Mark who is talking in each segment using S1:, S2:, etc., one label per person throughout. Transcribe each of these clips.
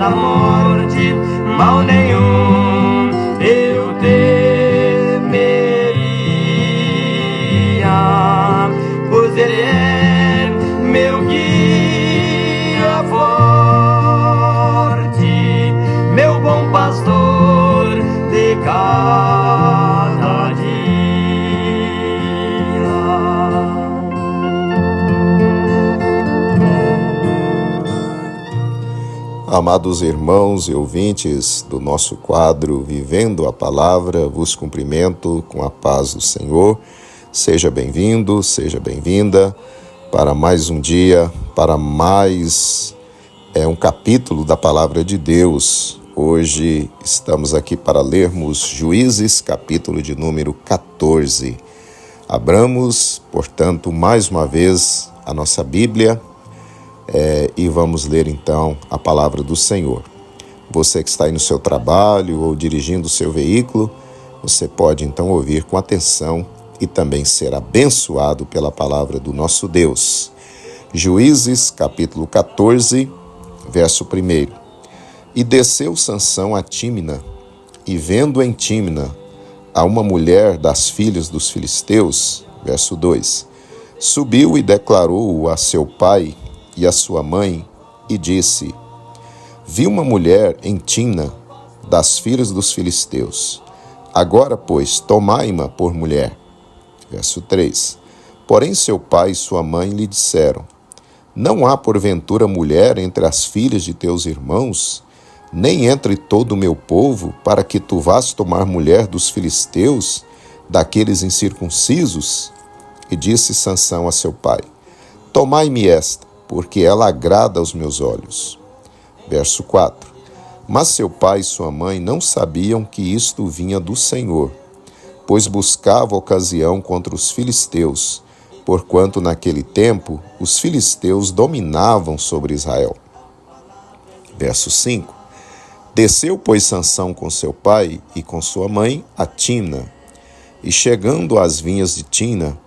S1: da morte, mal nenhum eu temeria, pois Ele é meu guia forte, meu bom pastor de cada dia.
S2: Amados irmãos e ouvintes do nosso quadro Vivendo a Palavra, vos cumprimento com a paz do Senhor. Seja bem-vindo, seja bem-vinda para mais um dia, para mais um capítulo da Palavra de Deus. Hoje estamos aqui para lermos Juízes, capítulo de número 14. Abramos, portanto, mais uma vez a nossa Bíblia e vamos ler então a Palavra do Senhor. Você que está aí no seu trabalho ou dirigindo o seu veículo, você pode então ouvir com atenção e também ser abençoado pela Palavra do nosso Deus. Juízes, capítulo 14, verso 1. E desceu Sansão a Tímina, e vendo em Tímina a uma mulher das filhas dos filisteus, verso 2, subiu e declarou-o a seu pai e a sua mãe, e disse: Vi uma mulher em Tímina das filhas dos filisteus. Agora, pois, tomai-ma por mulher. Verso 3. Porém seu pai e sua mãe lhe disseram: Não há porventura mulher entre as filhas de teus irmãos, nem entre todo o meu povo, para que tu vás tomar mulher dos filisteus, daqueles incircuncisos? E disse Sansão a seu pai: Tomai-me esta, porque ela agrada aos meus olhos. Verso 4. Mas seu pai e sua mãe não sabiam que isto vinha do Senhor, pois buscava ocasião contra os filisteus, porquanto naquele tempo os filisteus dominavam sobre Israel. Verso 5. Desceu, pois, Sansão com seu pai e com sua mãe a Timna, e chegando às vinhas de Timna,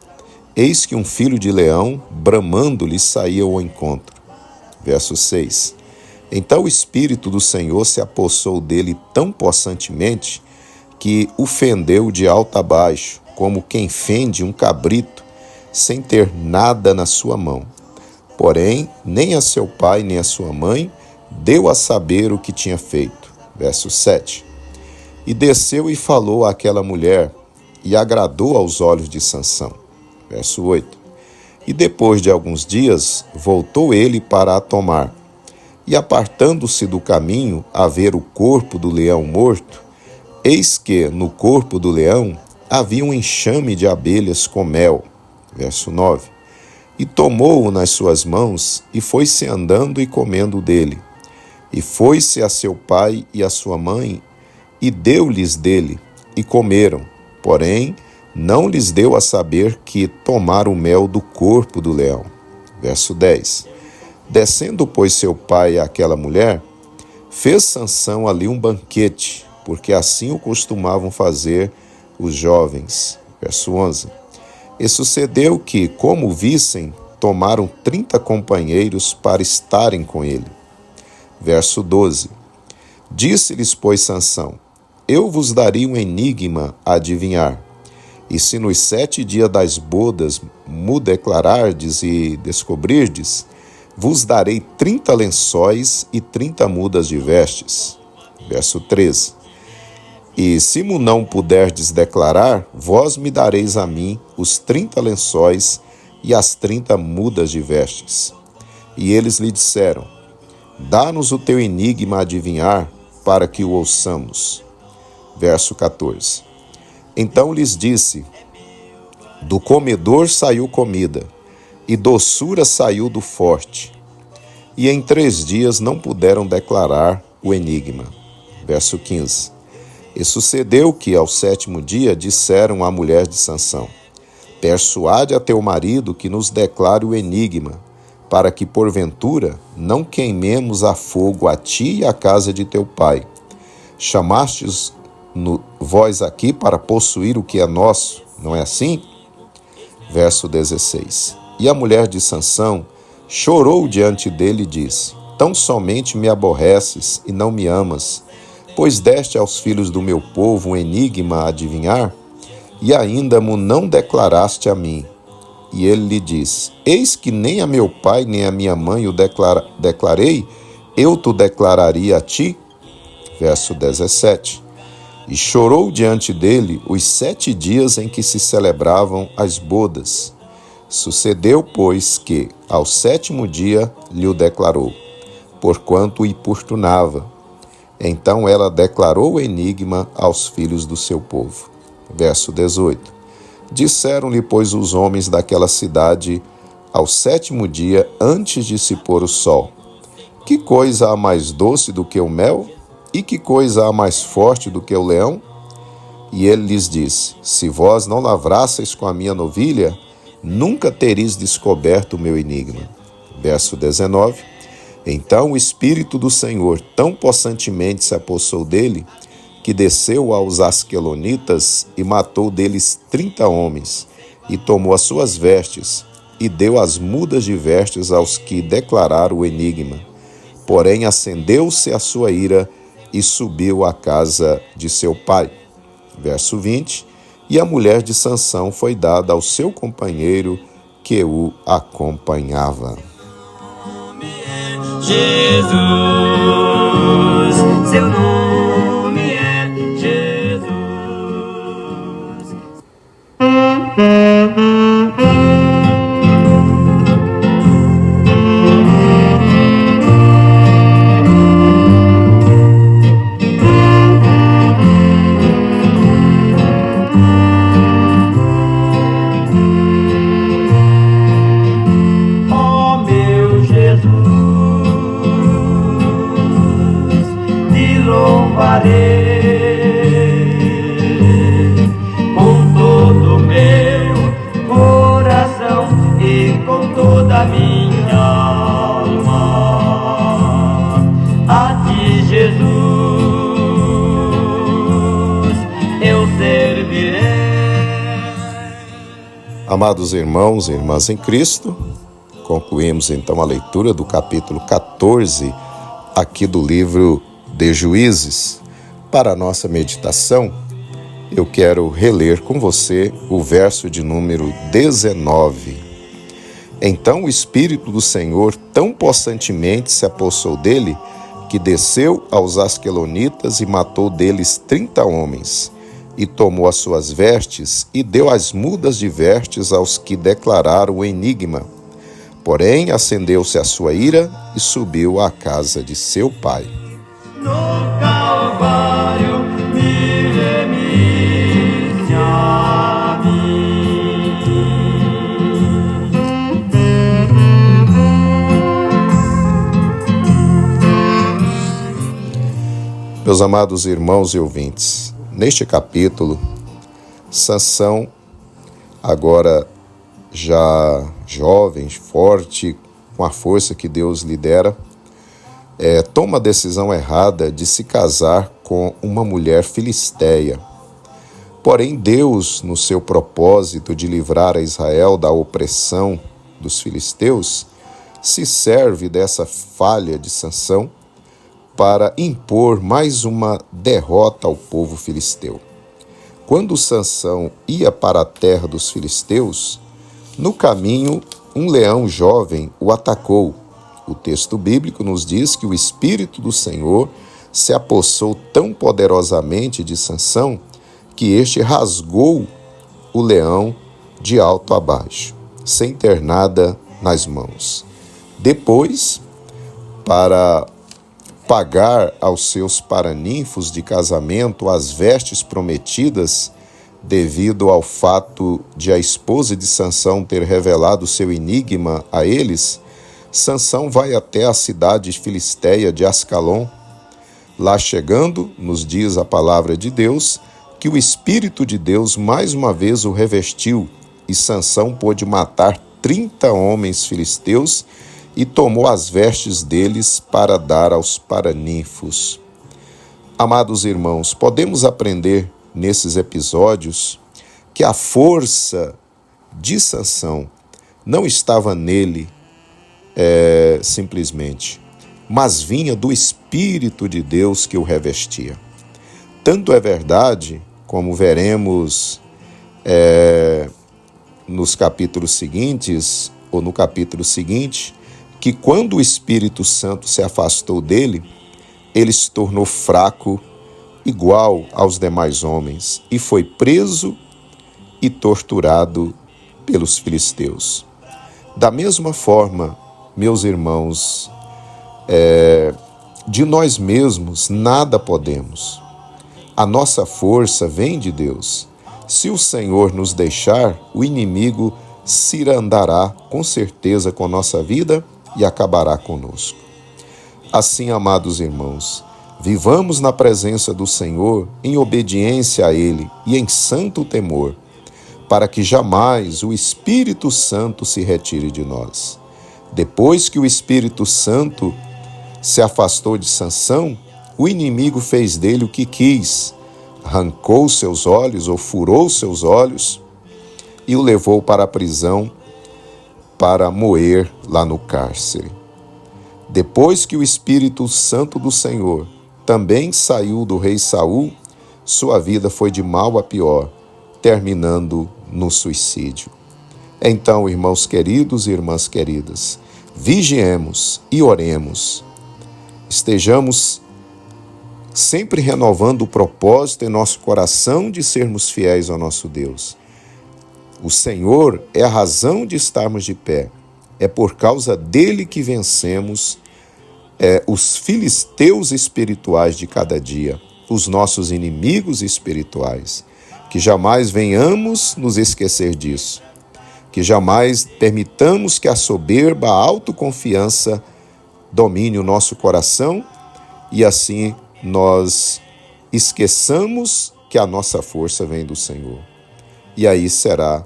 S2: eis que um filho de leão, bramando, lhe saía ao encontro. Verso 6. Então o Espírito do Senhor se apossou dele tão possantemente que o fendeu de alto a baixo, como quem fende um cabrito, sem ter nada na sua mão. Porém, nem a seu pai nem a sua mãe deu a saber o que tinha feito. Verso 7. E desceu e falou àquela mulher, e agradou aos olhos de Sansão. Verso 8. E depois de alguns dias, voltou ele para a tomar. E apartando-se do caminho, a ver o corpo do leão morto, eis que, no corpo do leão, havia um enxame de abelhas com mel. Verso 9. E tomou-o nas suas mãos, e foi-se andando e comendo dele. E foi-se a seu pai e a sua mãe, e deu-lhes dele, e comeram. Porém, não lhes deu a saber que tomaram o mel do corpo do leão. Verso 10. Descendo, pois, seu pai àquela mulher, fez Sansão ali um banquete, porque assim o costumavam fazer os jovens. Verso 11. E sucedeu que, como o vissem, tomaram 30 companheiros para estarem com ele. Verso 12. Disse-lhes, pois, Sansão: Eu vos daria um enigma a adivinhar. E se nos 7 dias das bodas mu declarardes e descobrirdes, vos darei 30 lençóis e 30 mudas de vestes. Verso 13. E se mo não puderdes declarar, vós me dareis a mim os 30 lençóis e as 30 mudas de vestes. E eles lhe disseram: Dá-nos o teu enigma a adivinhar, para que o ouçamos. Verso 14. Então lhes disse: Do comedor saiu comida, e doçura saiu do forte. E em 3 dias não puderam declarar o enigma. Verso 15. E sucedeu que, ao 7º dia, disseram à mulher de Sansão: Persuade a teu marido que nos declare o enigma, para que, porventura, não queimemos a fogo a ti e a casa de teu pai. Chamastes vós aqui para possuir o que é nosso, não é assim? Verso 16. E a mulher de Sansão chorou diante dele e disse: tão somente me aborreces e não me amas, pois deste aos filhos do meu povo um enigma a adivinhar, e ainda mo não declaraste a mim. E ele lhe diz: Eis que nem a meu pai nem a minha mãe o declarei, eu te declararia a ti. Verso 17. E chorou diante dele os 7 dias em que se celebravam as bodas. Sucedeu, pois, que, ao 7º dia, lhe o declarou, porquanto o importunava. Então ela declarou o enigma aos filhos do seu povo. Verso 18. Disseram-lhe, pois, os homens daquela cidade, ao 7º dia, antes de se pôr o sol: Que coisa há mais doce do que o mel? E que coisa há mais forte do que o leão? E ele lhes disse: Se vós não lavrasseis com a minha novilha, nunca tereis descoberto o meu enigma. Verso 19. Então o Espírito do Senhor tão possantemente se apossou dele, que desceu aos Asquelonitas e matou deles 30 homens, e tomou as suas vestes, e deu as mudas de vestes aos que declararam o enigma. Porém acendeu-se a sua ira, e subiu à casa de seu pai. Verso 20. E a mulher de Sansão foi dada ao seu companheiro, que o acompanhava.
S1: Jesus, seu nome é Jesus. Oh, meu Jesus, louvarei com todo o meu coração e com toda a minha alma. A ti, Jesus, eu servirei.
S2: Amados irmãos e irmãs em Cristo, concluímos então a leitura do capítulo 14 aqui do livro de Juízes. Para a nossa meditação, eu quero reler com você o verso de número 19. Então o Espírito do Senhor tão possantemente se apossou dele, que desceu aos Asquelonitas e matou deles 30 homens, e tomou as suas vestes e deu as mudas de vestes aos que declararam o enigma. Porém acendeu-se a sua ira e subiu à casa de seu pai.
S1: No Calvário me remiste a mim.
S2: Meus amados irmãos e ouvintes, neste capítulo, Sansão, agora já jovem, forte, com a força que Deus lhe dera, toma a decisão errada de se casar com uma mulher filisteia. Porém, Deus, no seu propósito de livrar a Israel da opressão dos filisteus, se serve dessa falha de Sansão para impor mais uma derrota ao povo filisteu. Quando Sansão ia para a terra dos filisteus, no caminho um leão jovem o atacou. O texto bíblico nos diz que o Espírito do Senhor se apossou tão poderosamente de Sansão que este rasgou o leão de alto a baixo, sem ter nada nas mãos. Depois, para pagar aos seus paraninfos de casamento as vestes prometidas, devido ao fato de a esposa de Sansão ter revelado seu enigma a eles, Sansão vai até a cidade filisteia de Ascalon. Lá chegando, nos diz a palavra de Deus que o Espírito de Deus mais uma vez o revestiu e Sansão pôde matar 30 homens filisteus e tomou as vestes deles para dar aos paraninfos. Amados irmãos, podemos aprender nesses episódios que a força de Sansão não estava nele simplesmente. mas vinha do Espírito de Deus que o revestia. Tanto é verdade, como veremos nos capítulos seguintes, ou no capítulo seguinte, que quando o Espírito Santo se afastou dele, ele se tornou fraco, igual aos demais homens, e foi preso e torturado pelos filisteus. Da mesma forma, meus irmãos, de nós mesmos nada podemos. A nossa força vem de Deus. Se o Senhor nos deixar, o inimigo cirandará com certeza com nossa vida e acabará conosco. Assim, amados irmãos, vivamos na presença do Senhor em obediência a Ele e em santo temor, para que jamais o Espírito Santo se retire de nós. Depois que o Espírito Santo se afastou de Sansão, o inimigo fez dele o que quis, arrancou seus olhos ou furou seus olhos e o levou para a prisão para moer lá no cárcere. Depois que o Espírito Santo do Senhor também saiu do rei Saul, sua vida foi de mal a pior, terminando no suicídio. Então, irmãos queridos e irmãs queridas, vigiemos e oremos. Estejamos sempre renovando o propósito em nosso coração de sermos fiéis ao nosso Deus. O Senhor é a razão de estarmos de pé. É por causa dele que vencemos os filisteus espirituais de cada dia, os nossos inimigos espirituais. Que jamais venhamos nos esquecer disso. Que jamais permitamos que a soberba, a autoconfiança domine o nosso coração e assim nós esqueçamos que a nossa força vem do Senhor. E aí será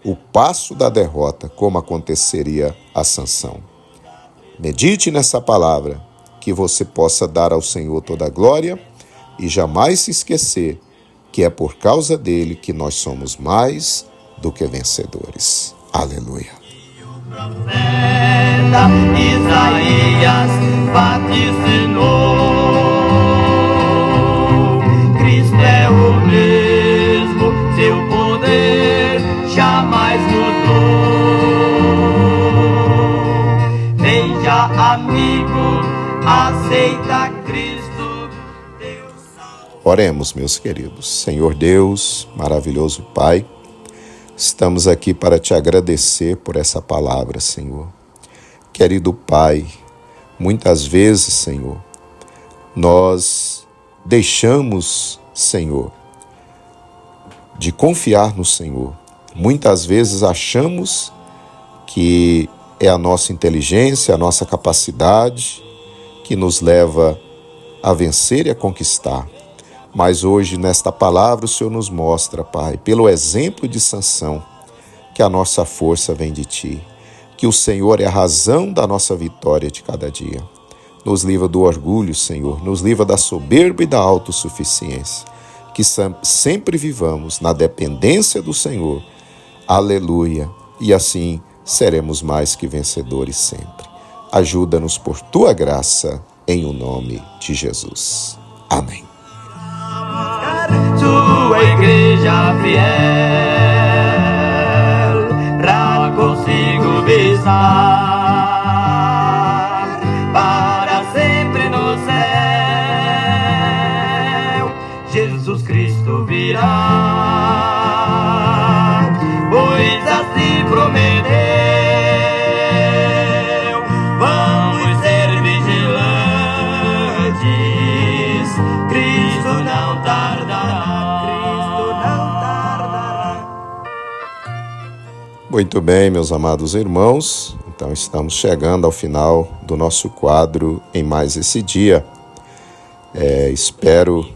S2: o passo da derrota, como aconteceria a Sansão. Medite nessa palavra, que você possa dar ao Senhor toda a glória e jamais se esquecer que é por causa dele que nós somos mais do que vencedores. Aleluia.
S1: Profeta Isaías vaticinou: Cristo é o mesmo, seu poder jamais mudou. Veja, amigo, aceita Cristo, Deus salva.
S2: Oremos, meus queridos. Senhor Deus, maravilhoso Pai, estamos aqui para te agradecer por essa palavra, Senhor. Querido Pai, muitas vezes, Senhor, nós deixamos, Senhor, de confiar no Senhor. Muitas vezes achamos que é a nossa inteligência, a nossa capacidade que nos leva a vencer e a conquistar. Mas hoje, nesta palavra, o Senhor nos mostra, Pai, pelo exemplo de Sansão, que a nossa força vem de Ti, que o Senhor é a razão da nossa vitória de cada dia. Nos livra do orgulho, Senhor, nos livra da soberba e da autossuficiência, que sempre vivamos na dependência do Senhor. Aleluia! E assim seremos mais que vencedores sempre. Ajuda-nos por Tua graça, em o nome de Jesus. Amém.
S1: Sua igreja fiel, pra consigo estar para sempre no céu. Jesus Cristo virá, pois assim prometeu. Vamos ser vigilantes, Cristo não tardará, Cristo não tardará.
S2: Muito bem, meus amados irmãos, então estamos chegando ao final do nosso quadro em mais esse dia. Espero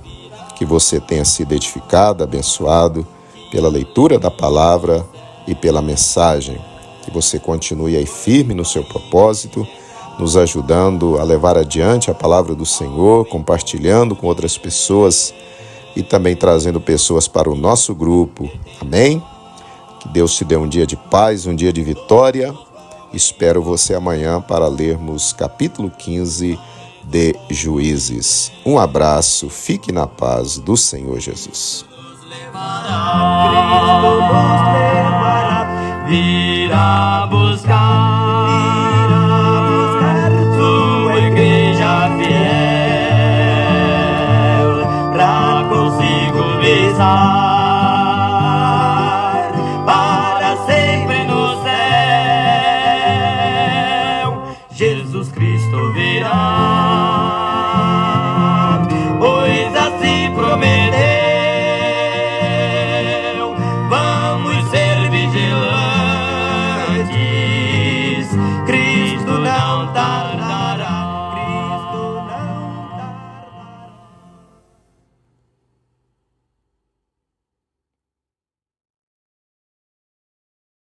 S2: que você tenha sido edificado, abençoado pela leitura da palavra e pela mensagem. Que você continue aí firme no seu propósito, nos ajudando a levar adiante a palavra do Senhor, compartilhando com outras pessoas e também trazendo pessoas para o nosso grupo. Amém? Que Deus te dê um dia de paz, um dia de vitória Espero você amanhã para lermos capítulo 15 de Juízes. Um abraço, fique na paz do Senhor Jesus.
S1: Cristo nos levará, virá buscar sua igreja fiel, pra consigo visar.